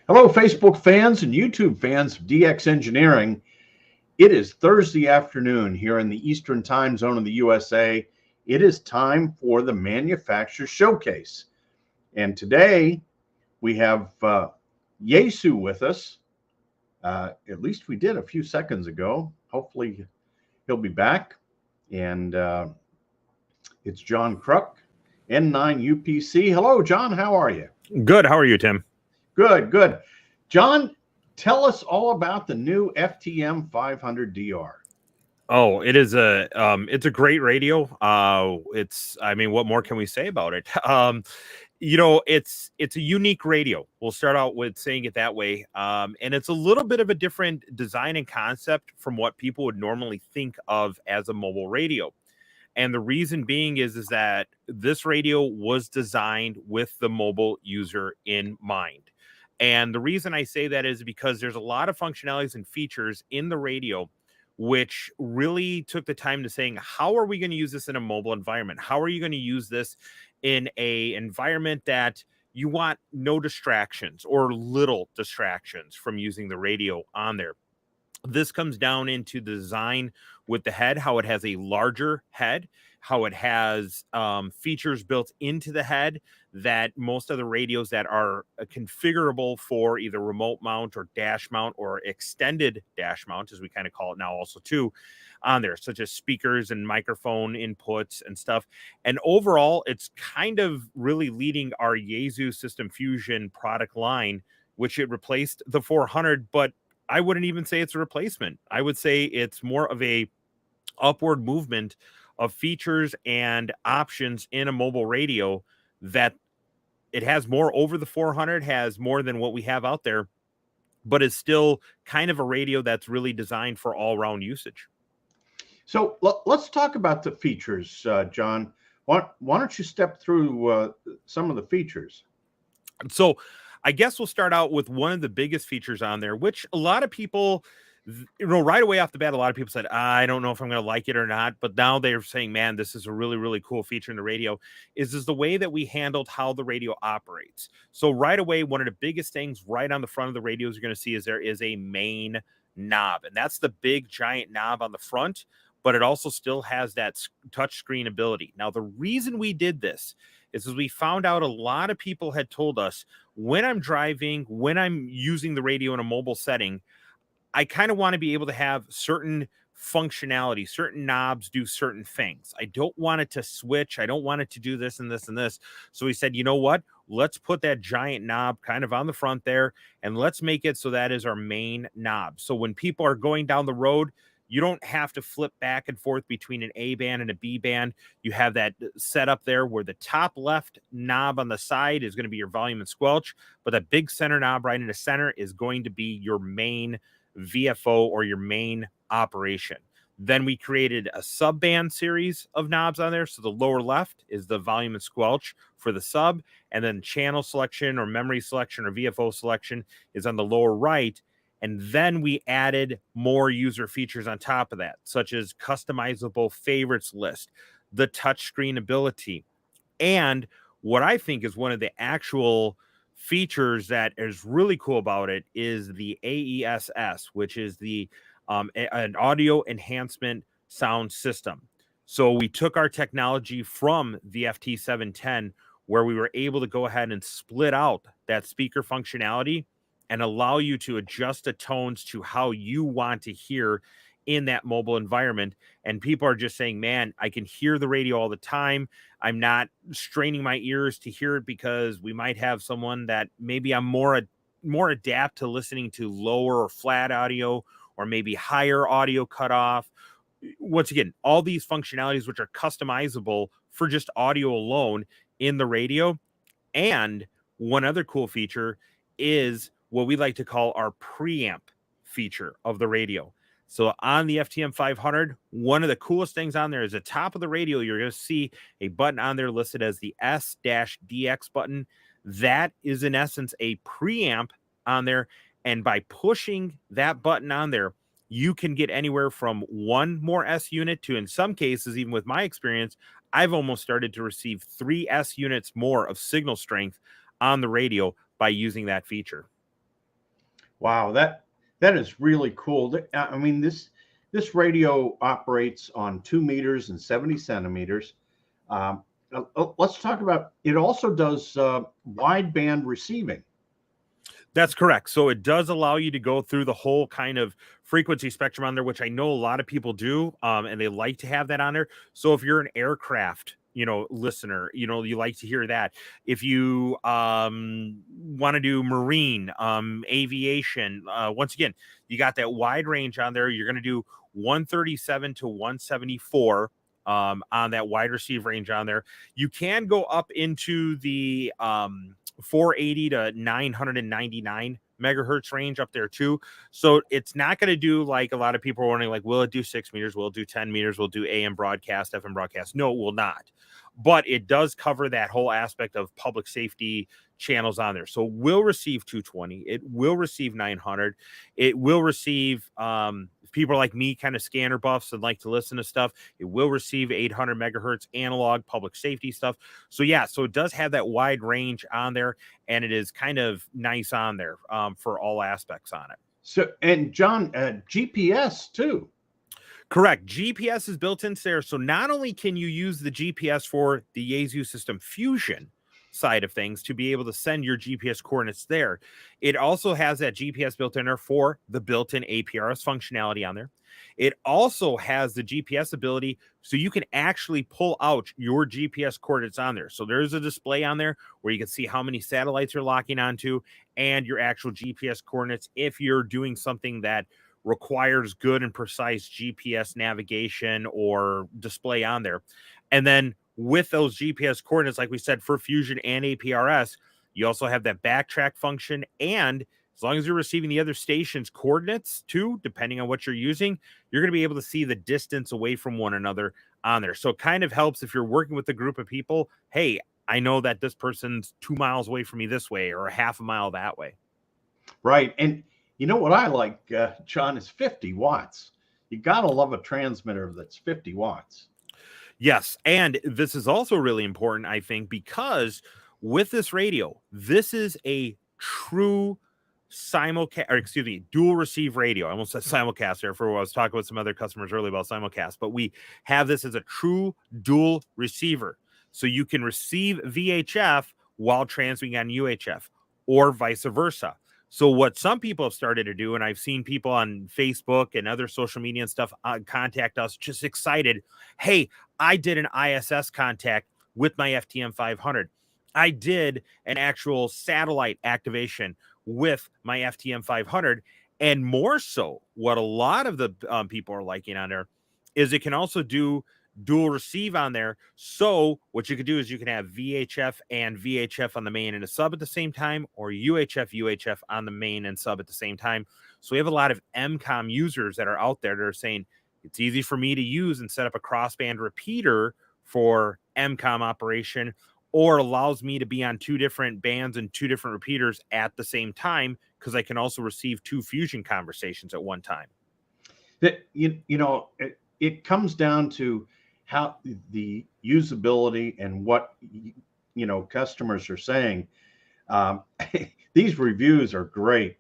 Hello, Facebook fans and YouTube fans of DX Engineering. It is Thursday afternoon here in the Eastern Time Zone of the USA. It is time for the Manufacturer Showcase. And today we have Yaesu with us. At least we did a few seconds ago. Hopefully he'll be back. And it's John Kruk, N9UPC. Hello, John. How are you? Good. How are you, Tim? Good, good. John, tell us all about the new FTM-500DR. Oh, it's a great radio. What more can we say about it? It's a unique radio. We'll start out with saying it that way. And it's a little bit of a different design and concept from what people would normally think of as a mobile radio. And the reason being is that this radio was designed with the mobile user in mind. And the reason I say that is because there's a lot of functionalities and features in the radio which really took the time to saying, how are we going to use this in a mobile environment? How are you going to use this in a environment that you want no distractions or little distractions from using the radio on there? This comes down into the design with the head, how it has a larger head, how it has features built into the head that most of the radios that are configurable for either remote mount or dash mount or extended dash mount, as we kind of call it now also too, on there, such as speakers and microphone inputs and stuff. And overall, it's kind of really leading our Yaesu System Fusion product line, which it replaced the 400, but I wouldn't even say it's a replacement. I would say it's more of a upward movement of features and options in a mobile radio that it has more over the 400, has more than what we have out there, but is still kind of a radio that's really designed for all-round usage. So let's talk about the features, John. Why don't you step through some of the features? So I guess we'll start out with one of the biggest features on there, which a lot of people, right away off the bat, a lot of people said, I don't know if I'm going to like it or not. But now they're saying, man, this is a really, really cool feature in the radio is the way that we handled how the radio operates. So right away, one of the biggest things right on the front of the radios you're going to see is there is a main knob. And that's the big giant knob on the front, but it also still has that touch screen ability. Now, the reason we did this is we found out a lot of people had told us, when I'm driving, when I'm using the radio in a mobile setting, I kind of want to be able to have certain functionality, certain knobs do certain things. I don't want it to switch. I don't want it to do this and this and this. So we said, you know what? Let's put that giant knob kind of on the front there, and let's make it so that is our main knob. So when people are going down the road, you don't have to flip back and forth between an A band and a B band. You have that set up there where the top left knob on the side is going to be your volume and squelch, but that big center knob right in the center is going to be your main VFO or your main operation. Then we created a sub band series of knobs on there. So the lower left is the volume and squelch for the sub, and then channel selection or memory selection or VFO selection is on the lower right. And then we added more user features on top of that, such as customizable favorites list, the touchscreen ability, and what I think is one of the actual features that is really cool about it is the AESS, which is the an audio enhancement sound system. So we took our technology from the FT710, where we were able to go ahead and split out that speaker functionality and allow you to adjust the tones to how you want to hear in that mobile environment. And people are just saying, man, I can hear the radio all the time. I'm not straining my ears to hear it, because we might have someone that maybe I'm more adapt to listening to lower or flat audio, or maybe higher audio cutoff. Once again, all these functionalities which are customizable for just audio alone in the radio. And one other cool feature is what we like to call our preamp feature of the radio. So on the FTM-500, one of the coolest things on there is the top of the radio. You're going to see a button on there listed as the S-DX button. That is in essence a preamp on there. And by pushing that button on there, you can get anywhere from one more S unit to, in some cases, even with my experience, I've almost started to receive 3 S units more of signal strength on the radio by using that feature. Wow, that is really cool. I mean, this radio operates on 2 meters and 70 centimeters. Let's talk about it. Also does wideband receiving. That's correct. So it does allow you to go through the whole kind of frequency spectrum on there, which I know a lot of people do, and they like to have that on there. So if you're an aircraft, listener, you like to hear that. If you want to do marine, aviation, once again, you got that wide range on there. You're going to do 137 to 174 on that wide receive range on there. You can go up into the 480 to 999 megahertz range up there too. So it's not going to do like a lot of people are wondering, like, will it do 6 meters? Will it do 10 meters? Will it do AM broadcast, FM broadcast? No, it will not. But it does cover that whole aspect of public safety channels on there. So it will receive 220. It will receive 900. It will receive, if people are like me, kind of scanner buffs and like to listen to stuff, it will receive 800 megahertz analog public safety stuff. So yeah, so it does have that wide range on there, and it is kind of nice on there for all aspects on it. So, and John, GPS too. Correct. GPS is built into there. So not only can you use the GPS for the Yaesu system fusion side of things to be able to send your GPS coordinates there, it also has that GPS built in there for the built-in APRS functionality on there. It also has the GPS ability, so you can actually pull out your GPS coordinates on there. So there's a display on there where you can see how many satellites you're locking onto and your actual GPS coordinates if you're doing something that requires good and precise GPS navigation or display on there. And then with those GPS coordinates, like we said, for Fusion and APRS, you also have that backtrack function. And as long as you're receiving the other station's coordinates too, depending on what you're using, you're going to be able to see the distance away from one another on there. So it kind of helps if you're working with a group of people. Hey, I know that this person's 2 miles away from me this way or a half a mile that way. Right. And you know what I like, John, is 50 watts. You got to love a transmitter that's 50 watts. Yes. And this is also really important, I think, because with this radio, this is a true dual receive radio. I almost said simulcast there for what I was talking with some other customers earlier about simulcast, but we have this as a true dual receiver. So you can receive VHF while transmitting on UHF or vice versa. So what some people have started to do, and I've seen people on Facebook and other social media and stuff contact us just excited. Hey, I did an ISS contact with my FTM-500. I did an actual satellite activation with my FTM-500. And more so, what a lot of the people are liking on there is it can also do dual receive on there. So what you could do is you can have VHF and VHF on the main and a sub at the same time, or UHF on the main and sub at the same time. So we have a lot of MCOM users that are out there that are saying it's easy for me to use and set up a crossband repeater for MCOM operation, or allows me to be on 2 different bands and 2 different repeaters at the same time, because I can also receive 2 fusion conversations at one time. That it comes down to how the usability and what customers are saying. These reviews are great.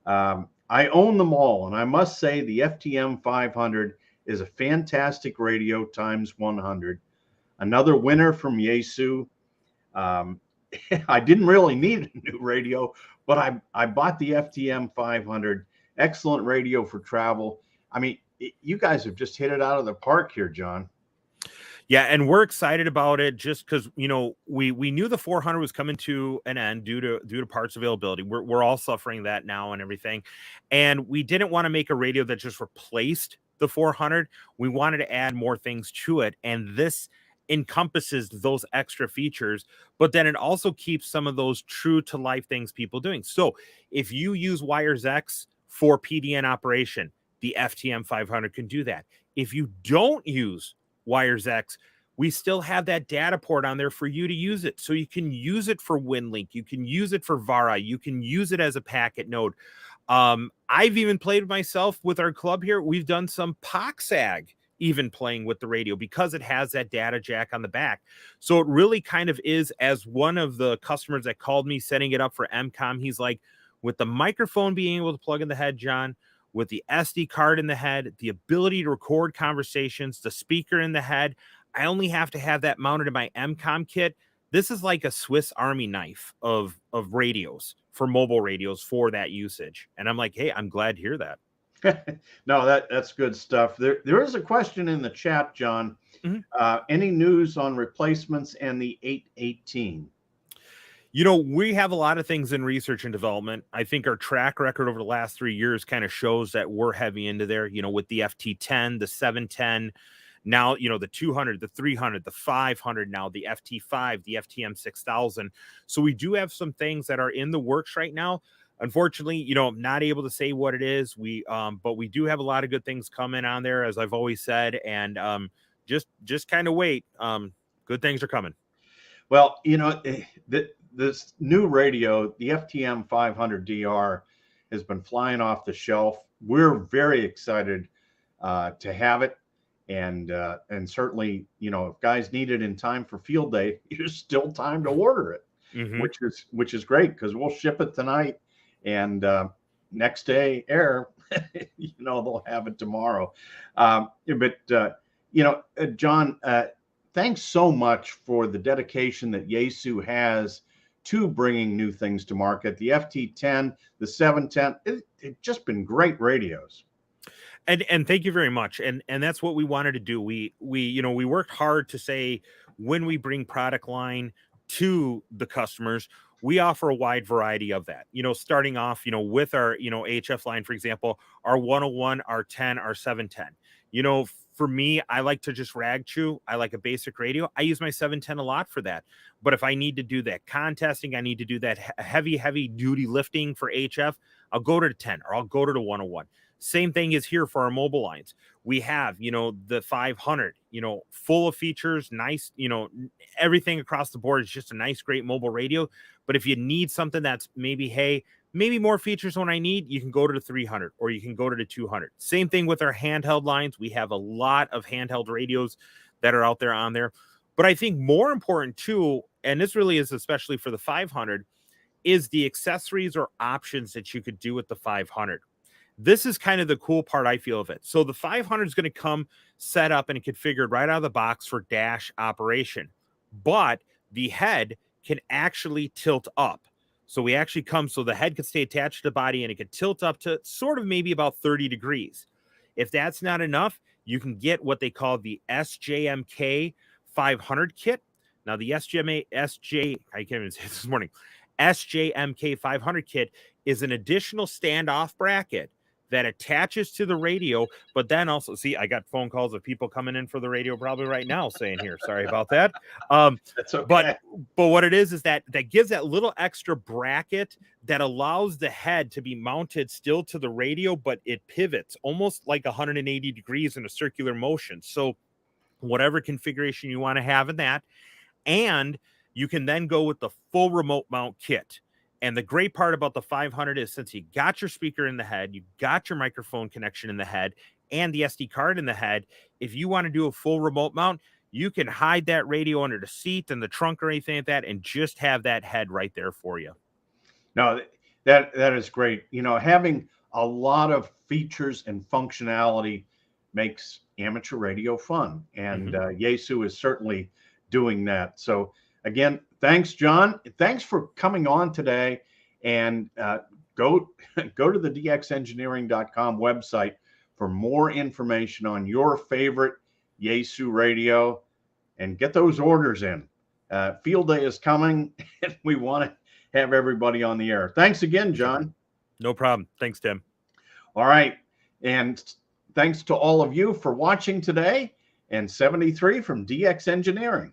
I own them all, and I must say the FTM-500 is a fantastic radio times 100. Another winner from Yaesu. I didn't really need a new radio, but I bought the FTM-500. Excellent radio for travel. I mean, you guys have just hit it out of the park here, John. Yeah, and we're excited about it just because we knew the 400 was coming to an end due to parts availability. We're all suffering that now and everything, and we didn't want to make a radio that just replaced the 400. We wanted to add more things to it, and this encompasses those extra features, but then it also keeps some of those true to life things people doing. So if you use Wires X for PDN operation, the FTM-500 can do that. If you don't use Wires X, we still have that data port on there for you to use it. So you can use it for WinLink, you can use it for VARA, you can use it as a packet node. I've even played myself with our club here. We've done some POXAG even playing with the radio because it has that data jack on the back. So it really kind of is, as one of the customers that called me setting it up for MCOM, he's like, with the microphone being able to plug in the head, John, with the SD card in the head, the ability to record conversations, the speaker in the head. I only have to have that mounted in my MCOM kit. This is like a Swiss Army knife of radios, for mobile radios, for that usage. And I'm like, hey, I'm glad to hear that. No, that's good stuff. There is a question in the chat, John. Any news on replacements and the 818? You know, we have a lot of things in research and development. I think our track record over the last 3 years kind of shows that we're heavy into there, you know, with the FT10, the 710, now, you know, the 200, the 300, the 500, now the FT5, the FTM-6000. So we do have some things that are in the works right now. Unfortunately, you know, I'm not able to say what it is. But we do have a lot of good things coming on there, as I've always said, and just kind of wait. Good things are coming. Well, you know, this new radio, the FTM-500DR, has been flying off the shelf. We're very excited to have it, and certainly, you know, if guys need it in time for field day, there's still time to order it, which is great, because we'll ship it tonight, and next day air, you know, they'll have it tomorrow. But you know, John, thanks so much for the dedication that Yaesu has to bringing new things to market. The FT10, the 710, it's just been great radios. And thank you very much. And that's what we wanted to do. We you know, we worked hard to say, when we bring product line to the customers, we offer a wide variety of that, you know, starting off, you know, with our, you know, HF line, for example, our 101, our 10, our 710. You know, for me, I like to just rag chew. I like a basic radio. I use my 710 a lot for that. But if I need to do that contesting, I need to do that heavy duty lifting for HF, I'll go to the 10 or I'll go to the 101. Same thing is here for our mobile lines. We have, you know, the 500, you know, full of features, nice, you know, everything across the board is just a nice, great mobile radio. But if you need something that's maybe, hey, maybe more features than I need, you can go to the 300 or you can go to the 200. Same thing with our handheld lines. We have a lot of handheld radios that are out there on there. But I think more important too, and this really is especially for the 500, is the accessories or options that you could do with the 500. This is kind of the cool part, I feel, of it. So the 500 is going to come set up and configured right out of the box for dash operation, but the head can actually tilt up. So we actually come, so the head can stay attached to the body and it can tilt up to sort of maybe about 30 degrees. If that's not enough, you can get what they call the SJMK 500 kit. Now the SJMK 500 kit is an additional standoff bracket that attaches to the radio, but then also, see, I got phone calls of people coming in for the radio probably right now saying here, sorry about that. That's okay. But what it is that gives that little extra bracket that allows the head to be mounted still to the radio, but it pivots almost like 180 degrees in a circular motion. So whatever configuration you want to have in that, and you can then go with the full remote mount kit. And the great part about the 500 is, since you got your speaker in the head, you got your microphone connection in the head, and the SD card in the head, if you want to do a full remote mount, you can hide that radio under the seat and the trunk or anything like that, and just have that head right there for you. No, that is great. You know, having a lot of features and functionality makes amateur radio fun, and Yaesu is certainly doing that. So again, thanks, John. Thanks for coming on today. And go to the dxengineering.com website for more information on your favorite Yaesu radio, and get those orders in. Field day is coming, and we want to have everybody on the air. Thanks again, John. No problem. Thanks, Tim. All right. And thanks to all of you for watching today. And 73 from DX Engineering.